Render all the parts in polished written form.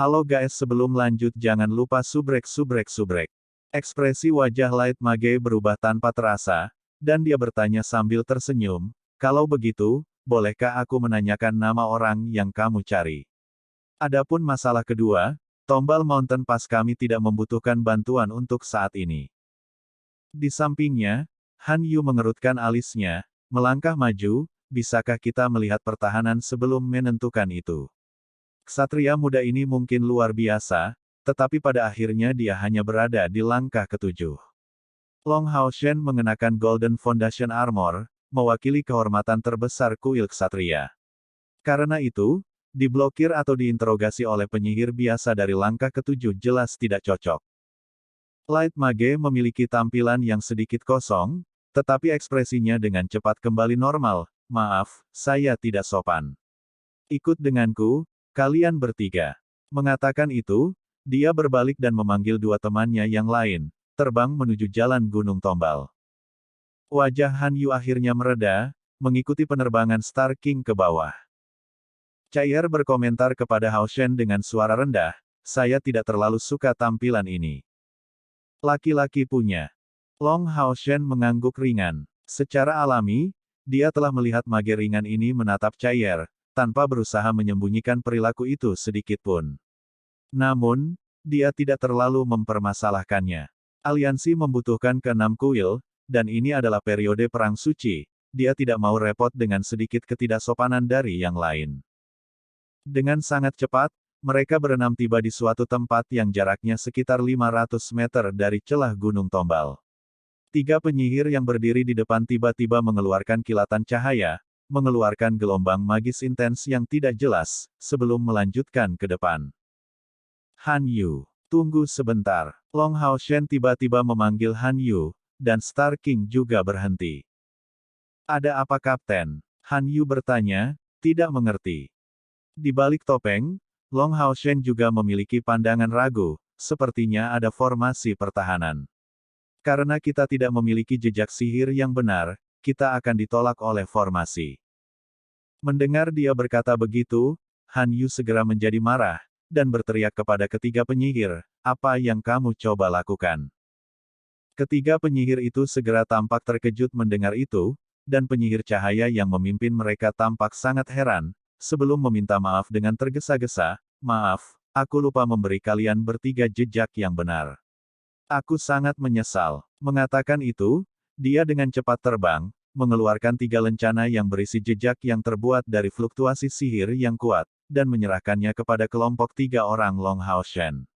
Halo guys, sebelum lanjut jangan lupa subrek. Ekspresi wajah Light Mage berubah tanpa terasa, dan dia bertanya sambil tersenyum, kalau begitu, bolehkah aku menanyakan nama orang yang kamu cari? Adapun masalah kedua, Tombal Mountain Pass kami tidak membutuhkan bantuan untuk saat ini. Di sampingnya, Han Yu mengerutkan alisnya, melangkah maju, bisakah kita melihat pertahanan sebelum menentukan itu? Ksatria muda ini mungkin luar biasa, tetapi pada akhirnya dia hanya berada di langkah ketujuh. Long Hao Shen mengenakan Golden Foundation Armor, mewakili kehormatan terbesar kuil ksatria. Karena itu, diblokir atau diinterogasi oleh penyihir biasa dari langkah ketujuh jelas tidak cocok. Light Mage memiliki tampilan yang sedikit kosong, tetapi ekspresinya dengan cepat kembali normal. Maaf, saya tidak sopan. Ikut denganku, kalian bertiga. Mengatakan itu, dia berbalik dan memanggil dua temannya yang lain, terbang menuju jalan Gunung Tombal. Wajah Han Yu akhirnya mereda, mengikuti penerbangan Star King ke bawah. Chaier berkomentar kepada Hao Shen dengan suara rendah, saya tidak terlalu suka tampilan ini. Laki-laki punya. Long Hao Shen mengangguk ringan. Secara alami, dia telah melihat mage ringan ini menatap Chaier, tanpa berusaha menyembunyikan perilaku itu sedikit pun. Namun, dia tidak terlalu mempermasalahkannya. Aliansi membutuhkan keenam kuil, dan ini adalah periode perang suci, dia tidak mau repot dengan sedikit ketidaksopanan dari yang lain. Dengan sangat cepat, mereka berenam tiba di suatu tempat yang jaraknya sekitar 500 meter dari celah Gunung Tombal. Tiga penyihir yang berdiri di depan tiba-tiba mengeluarkan kilatan cahaya, mengeluarkan gelombang magis intens yang tidak jelas, sebelum melanjutkan ke depan. Han Yu, tunggu sebentar. Long Hao Shen tiba-tiba memanggil Han Yu, dan Star King juga berhenti. Ada apa Kapten? Han Yu bertanya, tidak mengerti. Di balik topeng, Long Hao Shen juga memiliki pandangan ragu, sepertinya ada formasi pertahanan. Karena kita tidak memiliki jejak sihir yang benar, kita akan ditolak oleh formasi. Mendengar dia berkata begitu, Han Yu segera menjadi marah, dan berteriak kepada ketiga penyihir, apa yang kamu coba lakukan? Ketiga penyihir itu segera tampak terkejut mendengar itu, dan penyihir cahaya yang memimpin mereka tampak sangat heran, sebelum meminta maaf dengan tergesa-gesa, maaf, aku lupa memberi kalian bertiga jejak yang benar. Aku sangat menyesal. Mengatakan itu, dia dengan cepat terbang, mengeluarkan tiga lencana yang berisi jejak yang terbuat dari fluktuasi sihir yang kuat, dan menyerahkannya kepada kelompok tiga orang Long Hao Shen.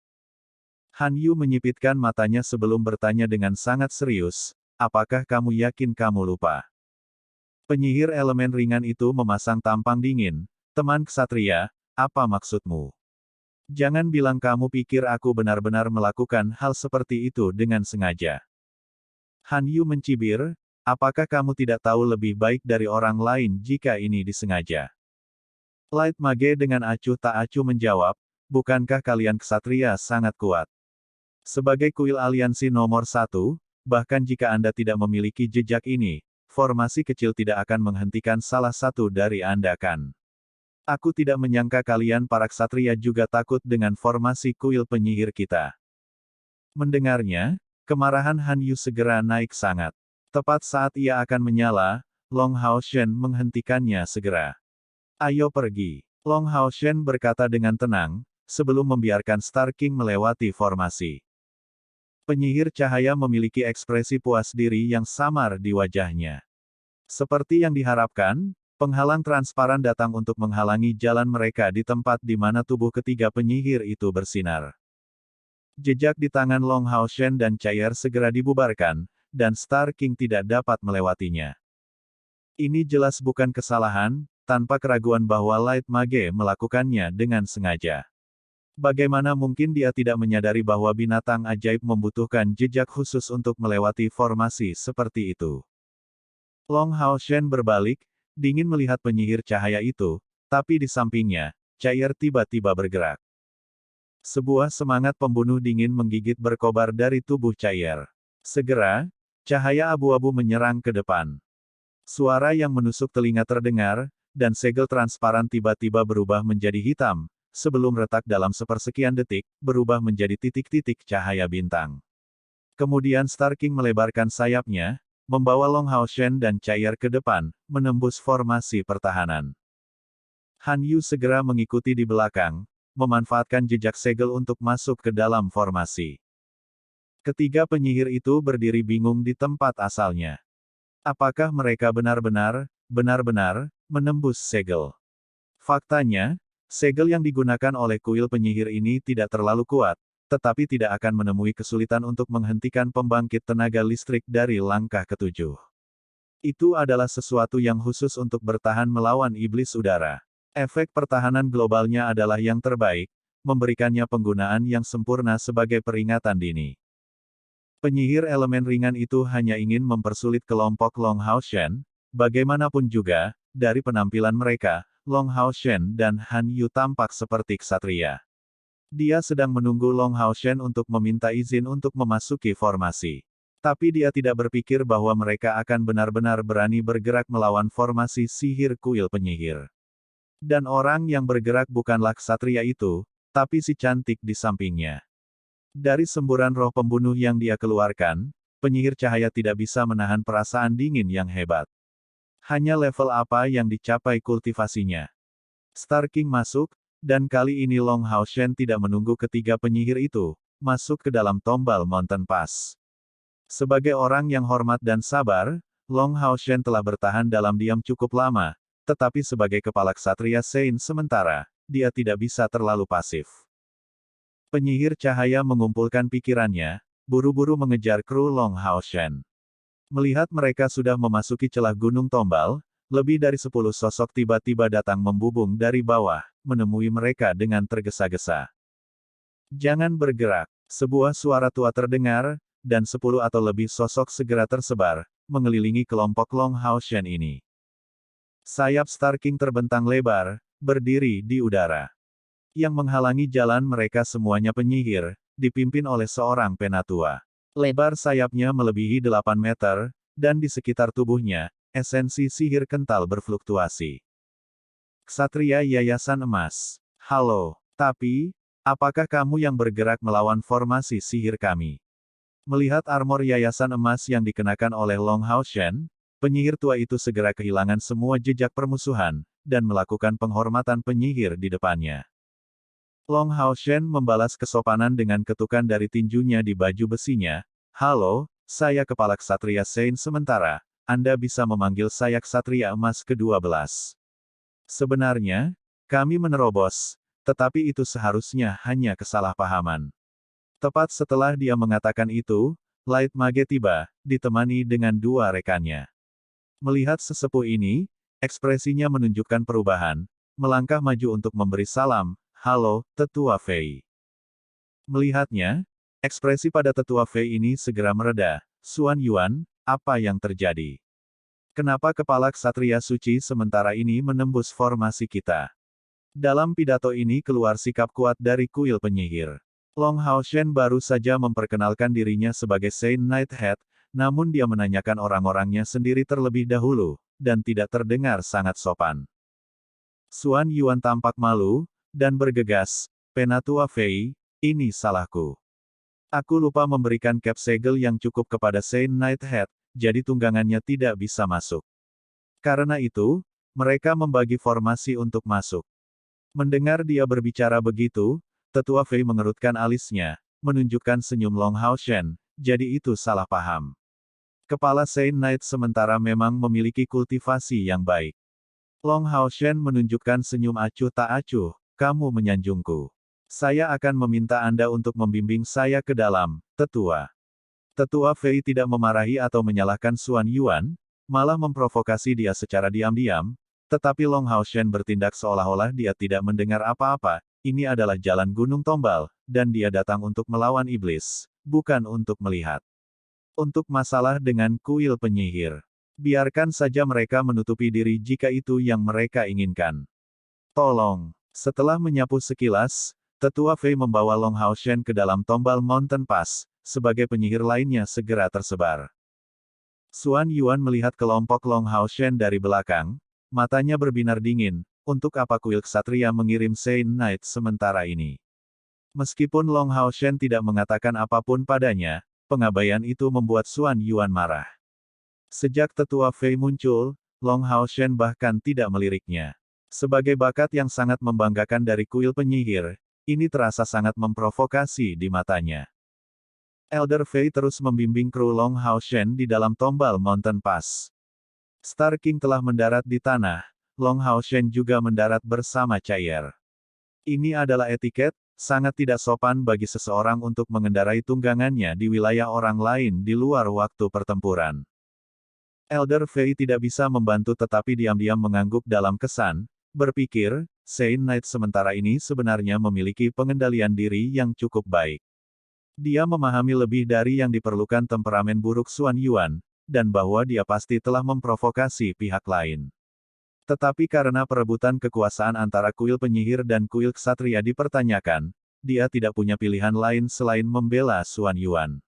Han Yu menyipitkan matanya sebelum bertanya dengan sangat serius, apakah kamu yakin kamu lupa? Penyihir elemen ringan itu memasang tampang dingin, teman ksatria, apa maksudmu? Jangan bilang kamu pikir aku benar-benar melakukan hal seperti itu dengan sengaja. Han Yu mencibir, apakah kamu tidak tahu lebih baik dari orang lain jika ini disengaja? Light Mage dengan acuh tak acuh menjawab, bukankah kalian ksatria sangat kuat? Sebagai kuil aliansi nomor 1, bahkan jika Anda tidak memiliki jejak ini, formasi kecil tidak akan menghentikan salah satu dari Anda kan? Aku tidak menyangka kalian para ksatria juga takut dengan formasi kuil penyihir kita. Mendengarnya, kemarahan Han Yu segera naik sangat. Tepat saat ia akan menyala, Long Hao Shen menghentikannya segera. Ayo pergi. Long Hao Shen berkata dengan tenang, sebelum membiarkan Star King melewati formasi. Penyihir cahaya memiliki ekspresi puas diri yang samar di wajahnya. Seperti yang diharapkan, penghalang transparan datang untuk menghalangi jalan mereka di tempat di mana tubuh ketiga penyihir itu bersinar. Jejak di tangan Long Hao Shen dan Chaier segera dibubarkan, dan Star King tidak dapat melewatinya. Ini jelas bukan kesalahan, tanpa keraguan bahwa Light Mage melakukannya dengan sengaja. Bagaimana mungkin dia tidak menyadari bahwa binatang ajaib membutuhkan jejak khusus untuk melewati formasi seperti itu? Long Hao Shen berbalik, dingin melihat penyihir cahaya itu, tapi di sampingnya, Chaier tiba-tiba bergerak. Sebuah semangat pembunuh dingin menggigit berkobar dari tubuh Chaier. Segera, cahaya abu-abu menyerang ke depan. Suara yang menusuk telinga terdengar, dan segel transparan tiba-tiba berubah menjadi hitam, sebelum retak dalam sepersekian detik, berubah menjadi titik-titik cahaya bintang. Kemudian Star King melebarkan sayapnya, membawa Long Hao Shen dan Cair ke depan, menembus formasi pertahanan. Han Yu segera mengikuti di belakang, memanfaatkan jejak segel untuk masuk ke dalam formasi. Ketiga penyihir itu berdiri bingung di tempat asalnya. Apakah mereka benar-benar menembus segel? Faktanya, segel yang digunakan oleh kuil penyihir ini tidak terlalu kuat, tetapi tidak akan menemui kesulitan untuk menghentikan pembangkit tenaga listrik dari langkah ketujuh. Itu adalah sesuatu yang khusus untuk bertahan melawan iblis udara. Efek pertahanan globalnya adalah yang terbaik, memberikannya penggunaan yang sempurna sebagai peringatan dini. Penyihir elemen ringan itu hanya ingin mempersulit kelompok Long Hao Shen, bagaimanapun juga, dari penampilan mereka, Long Hao Shen dan Han Yu tampak seperti ksatria. Dia sedang menunggu Long Hao Shen untuk meminta izin untuk memasuki formasi. Tapi dia tidak berpikir bahwa mereka akan benar-benar berani bergerak melawan formasi sihir kuil penyihir. Dan orang yang bergerak bukanlah ksatria itu, tapi si cantik di sampingnya. Dari semburan roh pembunuh yang dia keluarkan, penyihir cahaya tidak bisa menahan perasaan dingin yang hebat. Hanya level apa yang dicapai kultivasinya. Star King masuk, dan kali ini Long Hao Shen tidak menunggu ketiga penyihir itu, masuk ke dalam tombal Mountain Pass. Sebagai orang yang hormat dan sabar, Long Hao Shen telah bertahan dalam diam cukup lama, tetapi sebagai kepala ksatria Sein sementara, dia tidak bisa terlalu pasif. Penyihir cahaya mengumpulkan pikirannya, buru-buru mengejar kru Long Hao Shen. Melihat mereka sudah memasuki celah gunung tombal, lebih dari 10 sosok tiba-tiba datang membubung dari bawah, menemui mereka dengan tergesa-gesa. Jangan bergerak, sebuah suara tua terdengar, dan 10 atau lebih sosok segera tersebar, mengelilingi kelompok Long Hao Shen ini. Sayap Star King terbentang lebar, berdiri di udara. Yang menghalangi jalan mereka semuanya penyihir, dipimpin oleh seorang penatua. Lebar sayapnya melebihi 8 meter, dan di sekitar tubuhnya, esensi sihir kental berfluktuasi. Ksatria Yayasan Emas. Halo, tapi, apakah kamu yang bergerak melawan formasi sihir kami? Melihat armor Yayasan Emas yang dikenakan oleh Long Hao Shen, penyihir tua itu segera kehilangan semua jejak permusuhan, dan melakukan penghormatan penyihir di depannya. Long Hao Shen membalas kesopanan dengan ketukan dari tinjunya di baju besinya. Halo, saya kepala ksatria Sein sementara, Anda bisa memanggil saya ksatria emas ke-12. Sebenarnya, kami menerobos, tetapi itu seharusnya hanya kesalahpahaman. Tepat setelah dia mengatakan itu, Light Mage tiba, ditemani dengan dua rekannya. Melihat sesepuh ini, ekspresinya menunjukkan perubahan, melangkah maju untuk memberi salam. Halo, Tetua Fei. Melihatnya, ekspresi pada Tetua Fei ini segera mereda. Xuan Yuan, apa yang terjadi? Kenapa kepala ksatria suci sementara ini menembus formasi kita? Dalam pidato ini keluar sikap kuat dari kuil penyihir. Long Hao Shen baru saja memperkenalkan dirinya sebagai Saint Nighthead, namun dia menanyakan orang-orangnya sendiri terlebih dahulu, dan tidak terdengar sangat sopan. Xuan Yuan tampak malu, dan bergegas, Penatua Fei, ini salahku. Aku lupa memberikan cap segel yang cukup kepada Saint Nighthead, jadi tunggangannya tidak bisa masuk. Karena itu, mereka membagi formasi untuk masuk. Mendengar dia berbicara begitu, Tetua Fei mengerutkan alisnya, menunjukkan senyum Long Hao Shen, jadi itu salah paham. Kepala Saint Knight sementara memang memiliki kultivasi yang baik. Long Hao Shen menunjukkan senyum acuh tak acuh. Kamu menyanjungku. Saya akan meminta Anda untuk membimbing saya ke dalam, Tetua. Tetua Fei tidak memarahi atau menyalahkan Xuan Yuan, malah memprovokasi dia secara diam-diam, tetapi Long Hao Shen bertindak seolah-olah dia tidak mendengar apa-apa. Ini adalah jalan gunung tombal, dan dia datang untuk melawan iblis, bukan untuk melihat. Untuk masalah dengan kuil penyihir, biarkan saja mereka menutupi diri jika itu yang mereka inginkan. Tolong. Setelah menyapu sekilas, Tetua Fei membawa Long Hao Shen ke dalam tombal Mountain Pass, sebagai penyihir lainnya segera tersebar. Xuan Yuan melihat kelompok Long Hao Shen dari belakang, matanya berbinar dingin, untuk apa kuil ksatria mengirim Saint Knight sementara ini? Meskipun Long Hao Shen tidak mengatakan apapun padanya, pengabaian itu membuat Xuan Yuan marah. Sejak tetua Fei muncul, Long Hao Shen bahkan tidak meliriknya. Sebagai bakat yang sangat membanggakan dari kuil penyihir, ini terasa sangat memprovokasi di matanya. Elder Fei terus membimbing kru Long Hao Shen di dalam tombal Mountain Pass. Star King telah mendarat di tanah, Long Hao Shen juga mendarat bersama Chaier. Ini adalah etiket, sangat tidak sopan bagi seseorang untuk mengendarai tunggangannya di wilayah orang lain di luar waktu pertempuran. Elder Fei tidak bisa membantu tetapi diam-diam mengangguk dalam kesan, berpikir, Saint Knight sementara ini sebenarnya memiliki pengendalian diri yang cukup baik. Dia memahami lebih dari yang diperlukan temperamen buruk Xuan Yuan, dan bahwa dia pasti telah memprovokasi pihak lain. Tetapi karena perebutan kekuasaan antara kuil penyihir dan kuil ksatria dipertanyakan, dia tidak punya pilihan lain selain membela Xuan Yuan.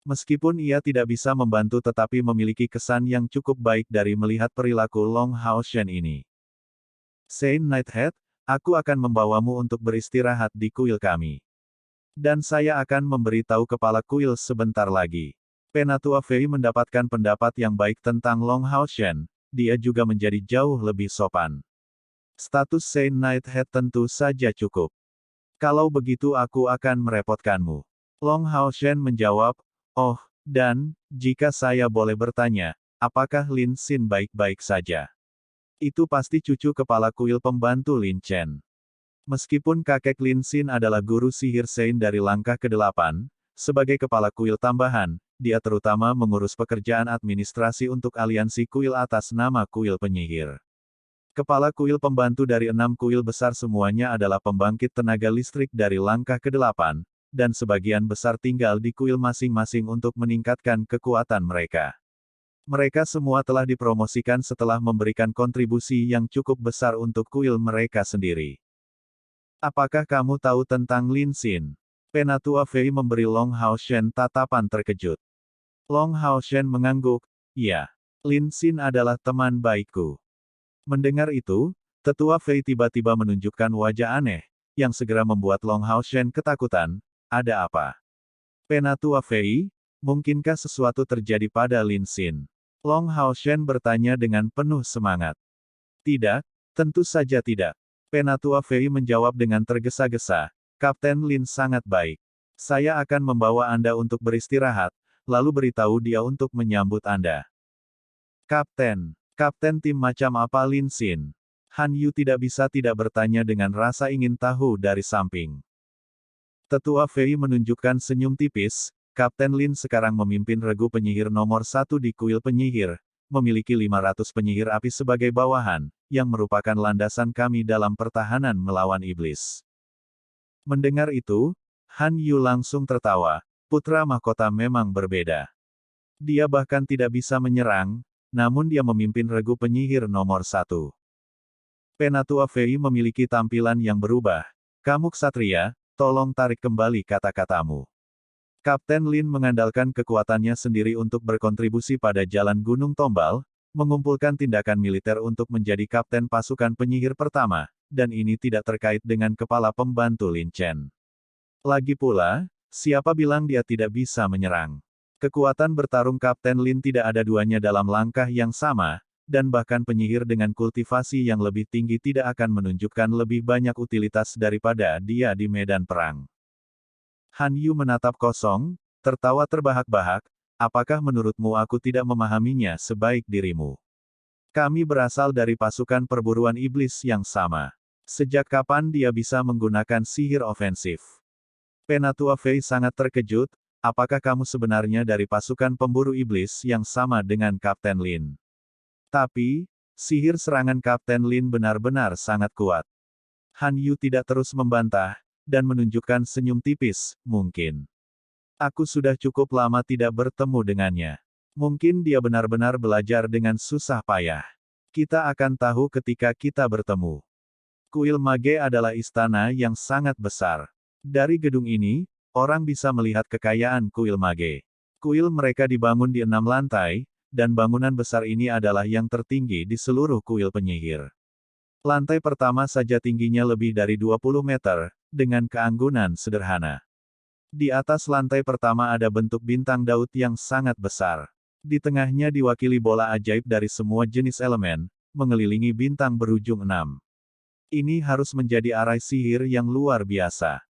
Meskipun ia tidak bisa membantu tetapi memiliki kesan yang cukup baik dari melihat perilaku Long Hao Shen ini. Saint Nighthead, aku akan membawamu untuk beristirahat di kuil kami. Dan saya akan memberitahu kepala kuil sebentar lagi. Penatua Fei mendapatkan pendapat yang baik tentang Long Hao Shen, dia juga menjadi jauh lebih sopan. Status Saint Nighthead tentu saja cukup. Kalau begitu aku akan merepotkanmu. Long Hao Shen menjawab, oh, dan, jika saya boleh bertanya, apakah Lin Xin baik-baik saja? Itu pasti cucu kepala kuil pembantu Lin Chen. Meskipun kakek Lin Xin adalah guru sihir Saint dari langkah ke-8, sebagai kepala kuil tambahan, dia terutama mengurus pekerjaan administrasi untuk aliansi kuil atas nama kuil penyihir. Kepala kuil pembantu dari 6 kuil besar semuanya adalah pembangkit tenaga listrik dari langkah ke-8, dan sebagian besar tinggal di kuil masing-masing untuk meningkatkan kekuatan mereka. Mereka semua telah dipromosikan setelah memberikan kontribusi yang cukup besar untuk kuil mereka sendiri. Apakah kamu tahu tentang Lin Xin? Penatua Fei memberi Long Hao Shen tatapan terkejut. Long Hao Shen mengangguk, ya, Lin Xin adalah teman baikku. Mendengar itu, tetua Fei tiba-tiba menunjukkan wajah aneh, yang segera membuat Long Hao Shen ketakutan. Ada apa? Penatua Fei, mungkinkah sesuatu terjadi pada Lin Xin? Long Hao Shen bertanya dengan penuh semangat. Tidak, tentu saja tidak. Penatua Fei menjawab dengan tergesa-gesa, Kapten Lin sangat baik. Saya akan membawa Anda untuk beristirahat, lalu beritahu dia untuk menyambut Anda. Kapten tim macam apa Lin Xin? Han Yu tidak bisa tidak bertanya dengan rasa ingin tahu dari samping. Tetua Fei menunjukkan senyum tipis, Kapten Lin sekarang memimpin regu penyihir nomor 1 di kuil penyihir, memiliki 500 penyihir api sebagai bawahan, yang merupakan landasan kami dalam pertahanan melawan iblis. Mendengar itu, Han Yu langsung tertawa, putra mahkota memang berbeda. Dia bahkan tidak bisa menyerang, namun dia memimpin regu penyihir nomor 1. Penatua Fei memiliki tampilan yang berubah. Kamu ksatria, tolong tarik kembali kata-katamu. Kapten Lin mengandalkan kekuatannya sendiri untuk berkontribusi pada Jalan Gunung Tombal, mengumpulkan tindakan militer untuk menjadi kapten pasukan penyihir pertama, dan ini tidak terkait dengan kepala pembantu Lin Chen. Lagi pula, siapa bilang dia tidak bisa menyerang? Kekuatan bertarung Kapten Lin tidak ada duanya dalam langkah yang sama, dan bahkan penyihir dengan kultivasi yang lebih tinggi tidak akan menunjukkan lebih banyak utilitas daripada dia di medan perang. Han Yu menatap kosong, tertawa terbahak-bahak, apakah menurutmu aku tidak memahaminya sebaik dirimu? Kami berasal dari pasukan perburuan iblis yang sama. Sejak kapan dia bisa menggunakan sihir ofensif? Penatua Fei sangat terkejut, apakah kamu sebenarnya dari pasukan pemburu iblis yang sama dengan Kapten Lin? Tapi, sihir serangan Kapten Lin benar-benar sangat kuat. Han Yu tidak terus membantah, dan menunjukkan senyum tipis, mungkin. Aku sudah cukup lama tidak bertemu dengannya. Mungkin dia benar-benar belajar dengan susah payah. Kita akan tahu ketika kita bertemu. Kuil Mage adalah istana yang sangat besar. Dari gedung ini, orang bisa melihat kekayaan kuil Mage. Kuil mereka dibangun di 6 lantai, dan bangunan besar ini adalah yang tertinggi di seluruh kuil penyihir. Lantai pertama saja tingginya lebih dari 20 meter, dengan keanggunan sederhana. Di atas lantai pertama ada bentuk bintang Daud yang sangat besar. Di tengahnya diwakili bola ajaib dari semua jenis elemen, mengelilingi bintang berujung 6. Ini harus menjadi arai sihir yang luar biasa.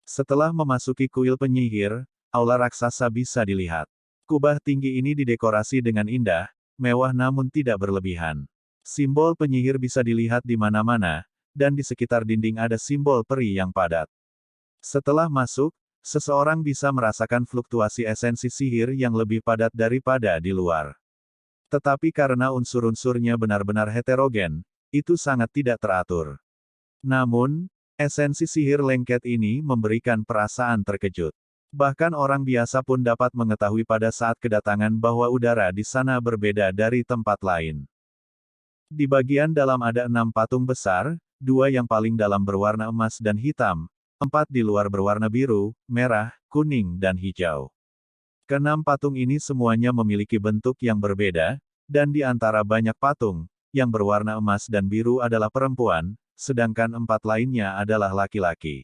Setelah memasuki kuil penyihir, aula raksasa bisa dilihat. Kubah tinggi ini didekorasi dengan indah, mewah namun tidak berlebihan. Simbol penyihir bisa dilihat di mana-mana, dan di sekitar dinding ada simbol peri yang padat. Setelah masuk, seseorang bisa merasakan fluktuasi esensi sihir yang lebih padat daripada di luar. Tetapi karena unsur-unsurnya benar-benar heterogen, itu sangat tidak teratur. Namun, esensi sihir lengket ini memberikan perasaan terkejut. Bahkan orang biasa pun dapat mengetahui pada saat kedatangan bahwa udara di sana berbeda dari tempat lain. Di bagian dalam ada 6 patung besar, 2 yang paling dalam berwarna emas dan hitam, 4 di luar berwarna biru, merah, kuning dan hijau. Keenam patung ini semuanya memiliki bentuk yang berbeda, dan di antara banyak patung, yang berwarna emas dan biru adalah perempuan, sedangkan 4 lainnya adalah laki-laki.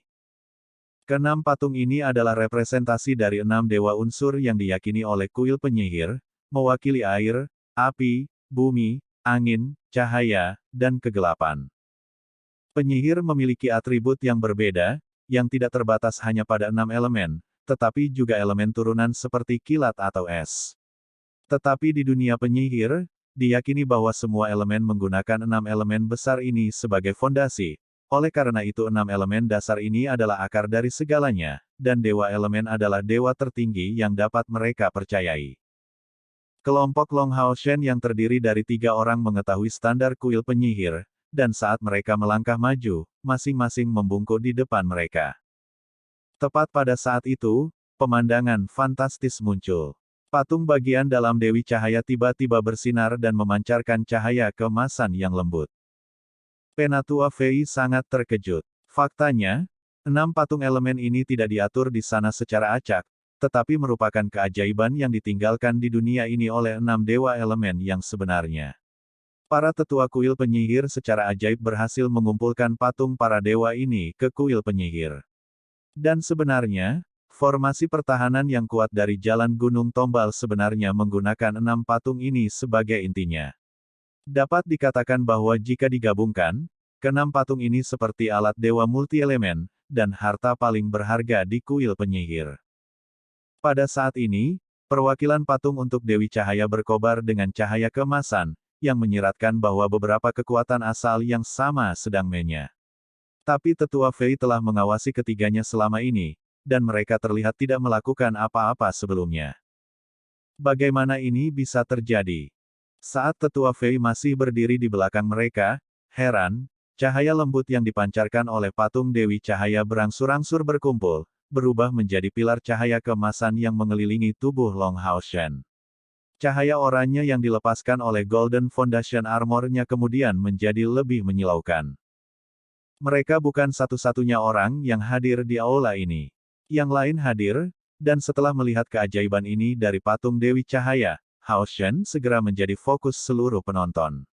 Keenam patung ini adalah representasi dari 6 dewa unsur yang diyakini oleh kuil penyihir, mewakili air, api, bumi, angin, cahaya, dan kegelapan. Penyihir memiliki atribut yang berbeda, yang tidak terbatas hanya pada 6 elemen, tetapi juga elemen turunan seperti kilat atau es. Tetapi di dunia penyihir, diyakini bahwa semua elemen menggunakan 6 elemen besar ini sebagai fondasi. Oleh karena itu 6 elemen dasar ini adalah akar dari segalanya, dan dewa elemen adalah dewa tertinggi yang dapat mereka percayai. Kelompok Long Hao Shen yang terdiri dari 3 orang mengetahui standar kuil penyihir, dan saat mereka melangkah maju, masing-masing membungkuk di depan mereka. Tepat pada saat itu, pemandangan fantastis muncul. Patung bagian dalam Dewi Cahaya tiba-tiba bersinar dan memancarkan cahaya keemasan yang lembut. Penatua Fei sangat terkejut. Faktanya, 6 patung elemen ini tidak diatur di sana secara acak, tetapi merupakan keajaiban yang ditinggalkan di dunia ini oleh 6 dewa elemen yang sebenarnya. Para tetua kuil penyihir secara ajaib berhasil mengumpulkan patung para dewa ini ke kuil penyihir. Dan sebenarnya, formasi pertahanan yang kuat dari Jalan Gunung Tombal sebenarnya menggunakan 6 patung ini sebagai intinya. Dapat dikatakan bahwa jika digabungkan, ke-6 patung ini seperti alat dewa multi-elemen, dan harta paling berharga di kuil penyihir. Pada saat ini, perwakilan patung untuk Dewi Cahaya berkobar dengan cahaya keemasan, yang menyiratkan bahwa beberapa kekuatan asal yang sama sedang menyala. Tapi tetua Fei telah mengawasi ketiganya selama ini, dan mereka terlihat tidak melakukan apa-apa sebelumnya. Bagaimana ini bisa terjadi? Saat tetua Fei masih berdiri di belakang mereka, heran, cahaya lembut yang dipancarkan oleh patung Dewi Cahaya berangsur-angsur berkumpul, berubah menjadi pilar cahaya keemasan yang mengelilingi tubuh Long Hao Shen. Cahaya oranye yang dilepaskan oleh Golden Foundation Armor-nya kemudian menjadi lebih menyilaukan. Mereka bukan satu-satunya orang yang hadir di aula ini. Yang lain hadir, dan setelah melihat keajaiban ini dari patung Dewi Cahaya, Hao Shen segera menjadi fokus seluruh penonton.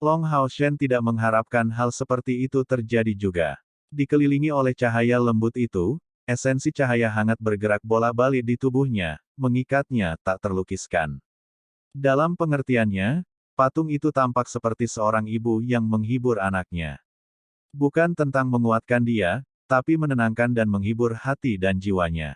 Long Hao Shen tidak mengharapkan hal seperti itu terjadi juga. Dikelilingi oleh cahaya lembut itu, esensi cahaya hangat bergerak bolak-balik di tubuhnya, mengikatnya tak terlukiskan. Dalam pengertiannya, patung itu tampak seperti seorang ibu yang menghibur anaknya. Bukan tentang menguatkan dia, tapi menenangkan dan menghibur hati dan jiwanya.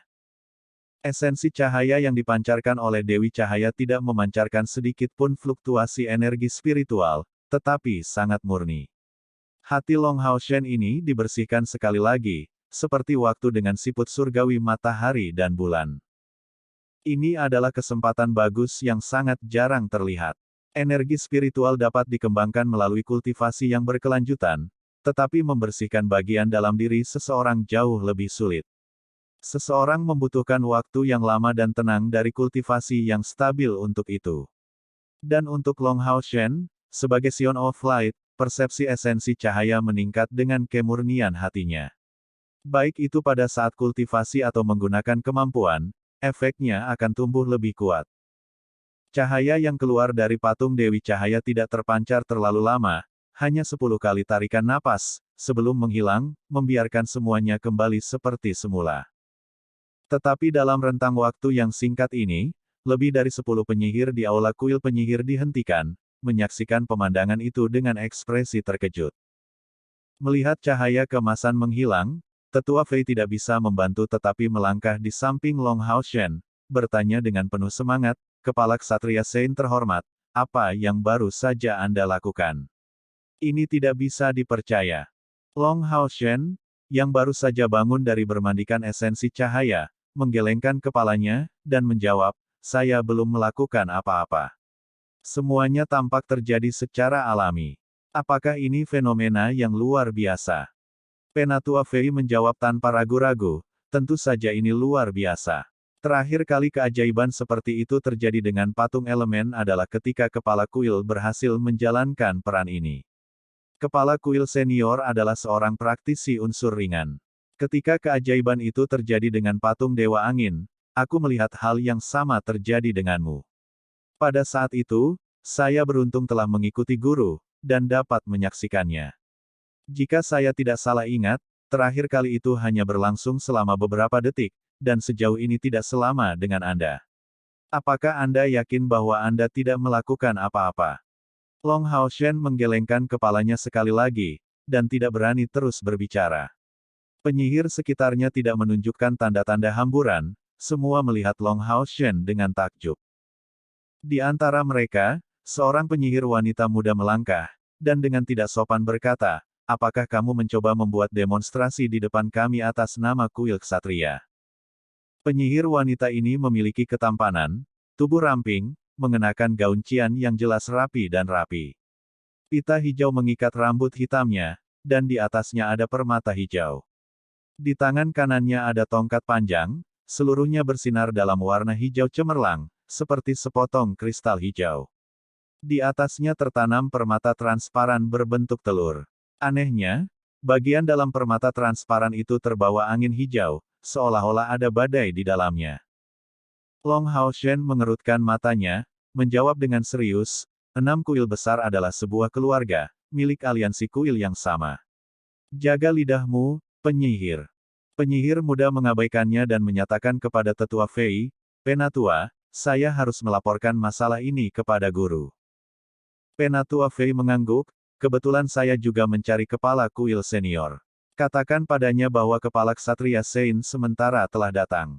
Esensi cahaya yang dipancarkan oleh Dewi Cahaya tidak memancarkan sedikit pun fluktuasi energi spiritual, tetapi sangat murni. Hati Long Hao Shen ini dibersihkan sekali lagi, seperti waktu dengan siput surgawi matahari dan bulan. Ini adalah kesempatan bagus yang sangat jarang terlihat. Energi spiritual dapat dikembangkan melalui kultivasi yang berkelanjutan, tetapi membersihkan bagian dalam diri seseorang jauh lebih sulit. Seseorang membutuhkan waktu yang lama dan tenang dari kultivasi yang stabil untuk itu. Dan untuk Long Hao Shen, sebagai Sion of Light, persepsi esensi cahaya meningkat dengan kemurnian hatinya. Baik itu pada saat kultivasi atau menggunakan kemampuan, efeknya akan tumbuh lebih kuat. Cahaya yang keluar dari patung Dewi Cahaya tidak terpancar terlalu lama, Hanya 10 kali tarikan napas, sebelum menghilang, membiarkan semuanya kembali seperti semula. Tetapi dalam rentang waktu yang singkat ini, lebih dari 10 penyihir di aula kuil penyihir dihentikan, menyaksikan pemandangan itu dengan ekspresi terkejut. Melihat cahaya keemasan menghilang, Tetua Fei tidak bisa membantu tetapi melangkah di samping Long Hao Shen, bertanya dengan penuh semangat, Kepala Ksatria Sein terhormat, apa yang baru saja Anda lakukan? Ini tidak bisa dipercaya. Long Hao Shen, yang baru saja bangun dari bermandikan esensi cahaya, menggelengkan kepalanya, dan menjawab, saya belum melakukan apa-apa. Semuanya tampak terjadi secara alami. Apakah ini fenomena yang luar biasa? Penatua Fei menjawab tanpa ragu-ragu, tentu saja ini luar biasa. Terakhir kali keajaiban seperti itu terjadi dengan patung elemen adalah ketika kepala kuil berhasil menjalankan peran ini. Kepala kuil senior adalah seorang praktisi unsur ringan. Ketika keajaiban itu terjadi dengan patung Dewa Angin, aku melihat hal yang sama terjadi denganmu. Pada saat itu, saya beruntung telah mengikuti guru, dan dapat menyaksikannya. Jika saya tidak salah ingat, terakhir kali itu hanya berlangsung selama beberapa detik, dan sejauh ini tidak selama dengan Anda. Apakah Anda yakin bahwa Anda tidak melakukan apa-apa? Long Hao Shen menggelengkan kepalanya sekali lagi, dan tidak berani terus berbicara. Penyihir sekitarnya tidak menunjukkan tanda-tanda hamburan, semua melihat Long Hao Shen dengan takjub. Di antara mereka, seorang penyihir wanita muda melangkah, dan dengan tidak sopan berkata, apakah kamu mencoba membuat demonstrasi di depan kami atas nama kuil ksatria? Penyihir wanita ini memiliki ketampanan, tubuh ramping, mengenakan gaun cian yang jelas rapi dan rapi. Pita hijau mengikat rambut hitamnya, dan di atasnya ada permata hijau. Di tangan kanannya ada tongkat panjang, seluruhnya bersinar dalam warna hijau cemerlang, seperti sepotong kristal hijau. Di atasnya tertanam permata transparan berbentuk telur. Anehnya, bagian dalam permata transparan itu terbawa angin hijau, seolah-olah ada badai di dalamnya. Long Hao Shen mengerutkan matanya, menjawab dengan serius, 6 kuil besar adalah sebuah keluarga, milik aliansi kuil yang sama. Jaga lidahmu, penyihir. Penyihir muda mengabaikannya dan menyatakan kepada Tetua Fei, Penatua, saya harus melaporkan masalah ini kepada guru. Penatua Fei mengangguk, kebetulan saya juga mencari kepala kuil senior. Katakan padanya bahwa kepala ksatria Sein sementara telah datang.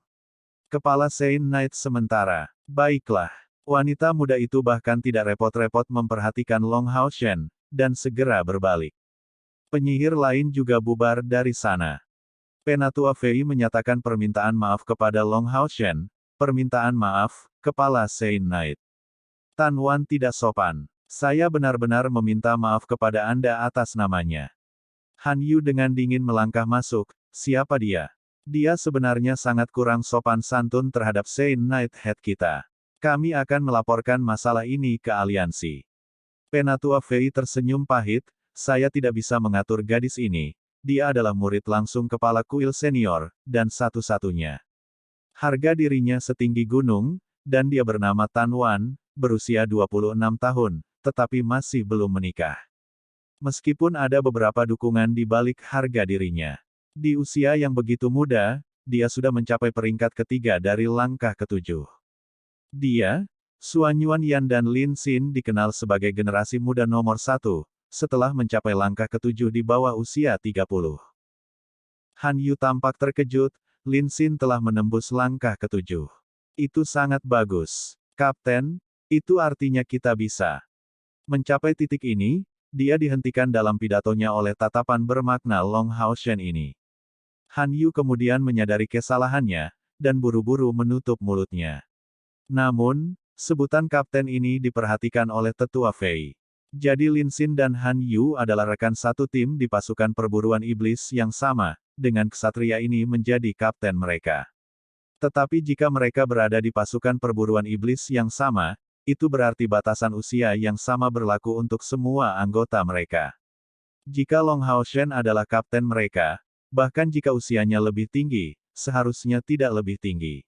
Kepala Sein Knight sementara. Baiklah. Wanita muda itu bahkan tidak repot-repot memperhatikan Long Hao Shen, dan segera berbalik. Penyihir lain juga bubar dari sana. Penatua Fei menyatakan permintaan maaf kepada Long Hao Shen, permintaan maaf, kepala Sein Knight. Tan Wan tidak sopan. Saya benar-benar meminta maaf kepada Anda atas namanya. Han Yu dengan dingin melangkah masuk, siapa dia? Dia sebenarnya sangat kurang sopan santun terhadap Sein Knight Head kita. Kami akan melaporkan masalah ini ke aliansi. Penatua Fei tersenyum pahit, saya tidak bisa mengatur gadis ini. Dia adalah murid langsung kepala kuil senior, dan satu-satunya. Harga dirinya setinggi gunung, dan dia bernama Tan Wan, berusia 26 tahun, tetapi masih belum menikah. Meskipun ada beberapa dukungan di balik harga dirinya. Di usia yang begitu muda, dia sudah mencapai peringkat ketiga dari langkah ketujuh. Dia, Xuan Yuan Yan dan Lin Xin dikenal sebagai generasi muda nomor 1, setelah mencapai langkah ketujuh di bawah usia 30. Han Yu tampak terkejut, Lin Xin telah menembus langkah ketujuh. Itu sangat bagus. Kapten, itu artinya kita bisa. Mencapai titik ini, dia dihentikan dalam pidatonya oleh tatapan bermakna Long Hao Shen ini. Han Yu kemudian menyadari kesalahannya, dan buru-buru menutup mulutnya. Namun, sebutan kapten ini diperhatikan oleh Tetua Fei. Jadi Lin Xin dan Han Yu adalah rekan satu tim di pasukan perburuan iblis yang sama, dengan ksatria ini menjadi kapten mereka. Tetapi jika mereka berada di pasukan perburuan iblis yang sama, itu berarti batasan usia yang sama berlaku untuk semua anggota mereka. Jika Long Hao Shen adalah kapten mereka, bahkan jika usianya lebih tinggi, seharusnya tidak lebih tinggi.